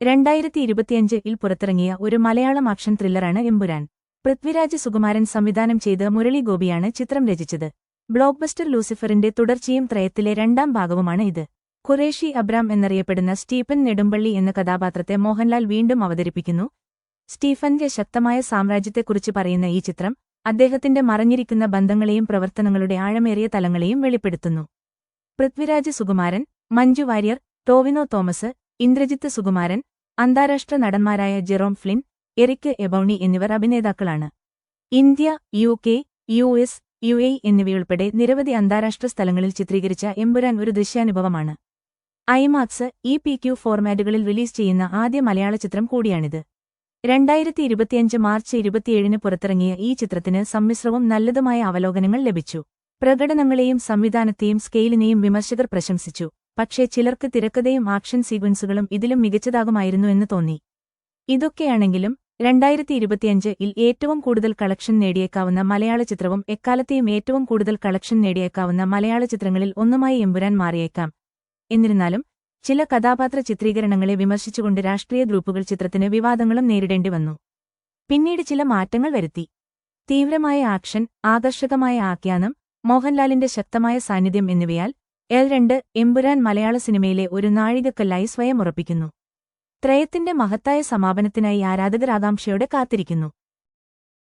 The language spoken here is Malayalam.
2025-ൽ പുറത്തിറങ്ങിയ ഒരു മലയാളം ആക്ഷൻ ത്രില്ലറാണ് എമ്പുരാൻ. പൃഥ്വിരാജ് സുകുമാരൻ സംവിധാനം ചെയ്ത് മുരളി ഗോപിയാണ് ചിത്രം രചിച്ചത്. ബ്ലോക്ക്ബസ്റ്റർ ലൂസിഫറിന്റെ തുടർച്ചയും ത്രയത്തിലെ രണ്ടാം ഭാഗവുമാണ് ഇത്. ഖുറേഷി അബ്രാം എന്നറിയപ്പെടുന്ന സ്റ്റീഫൻ നെടുമ്പള്ളി എന്ന കഥാപാത്രത്തെ മോഹൻലാൽ വീണ്ടും അവതരിപ്പിക്കുന്നു. സ്റ്റീഫന്റെ ശക്തമായ സാമ്രാജ്യത്തെക്കുറിച്ച് പറയുന്ന ഈ ചിത്രം, അദ്ദേഹത്തിന്റെ മറഞ്ഞിരിക്കുന്ന ബന്ധങ്ങളെയും പ്രവർത്തനങ്ങളുടെ ആഴമേറിയ തലങ്ങളെയും വെളിപ്പെടുത്തുന്നു. പൃഥ്വിരാജ് സുകുമാരൻ, മഞ്ജു വാര്യർ, ടോവിനോ തോമസ്, ഇന്ദ്രജിത്ത് സുകുമാരൻ, അന്താരാഷ്ട്ര നടന്മാരായ ജെറോം ഫ്ലിൻ, എറിക് എബൌണി എന്നിവർ അഭിനേതാക്കളാണ്. ഇന്ത്യ, UK, US, UAE എന്നിവയുൾപ്പെടെ നിരവധി അന്താരാഷ്ട്ര സ്ഥലങ്ങളിൽ ചിത്രീകരിച്ച എമ്പുരാൻ ഒരു ദൃശ്യാനുഭവമാണ്. IMAX, EPQ ഫോർമാറ്റുകളിൽ റിലീസ് ചെയ്യുന്ന ആദ്യ മലയാള ചിത്രം കൂടിയാണിത്. 2025 മാർച്ച് 27-ന് പുറത്തിറങ്ങിയ ഈ ചിത്രത്തിന് സമ്മിശ്രവും നല്ലതുമായ അവലോകനങ്ങൾ ലഭിച്ചു. പ്രകടനങ്ങളെയും സംവിധാനത്തെയും സ്കെയിലിനെയും വിമർശകർ പ്രശംസിച്ചു. പക്ഷേ ചിലർക്ക് തിരക്കഥയും ആക്ഷൻ സീക്വൻസുകളും ഇതിലും മികച്ചതാകുമായിരുന്നു എന്ന് തോന്നി. ഇതൊക്കെയാണെങ്കിലും 2025-ൽ ഏറ്റവും കൂടുതൽ കളക്ഷൻ നേടിയേക്കാവുന്ന മലയാള ചിത്രവും എക്കാലത്തെയും ഏറ്റവും കൂടുതൽ കളക്ഷൻ നേടിയേക്കാവുന്ന മലയാള ചിത്രങ്ങളിൽ ഒന്നുമായി എമ്പുരാൻ മാറിയേക്കാം. എന്നിരുന്നാലും ചില കഥാപാത്ര ചിത്രീകരണങ്ങളെ വിമർശിച്ചുകൊണ്ട് രാഷ്ട്രീയ ഗ്രൂപ്പുകൾ ചിത്രത്തിന് വിവാദങ്ങളും നേരിടേണ്ടി വന്നു. പിന്നീട് ചില മാറ്റങ്ങൾ വരുത്തി. തീവ്രമായ ആക്ഷൻ, ആകർഷകമായ ആഖ്യാനം, മോഹൻലാലിന്റെ ശക്തമായ സാന്നിധ്യം എന്നിവയാൽ L2 എമ്പുരാൻ മലയാള സിനിമയിലെ ഒരു നാഴികക്കല്ലായി സ്വയം ഉറപ്പിക്കുന്നു. ത്രയത്തിന്റെ മഹത്തായ സമാപനത്തിനായി ആരാധകർ ആകാംക്ഷയോടെ കാത്തിരിക്കുന്നു.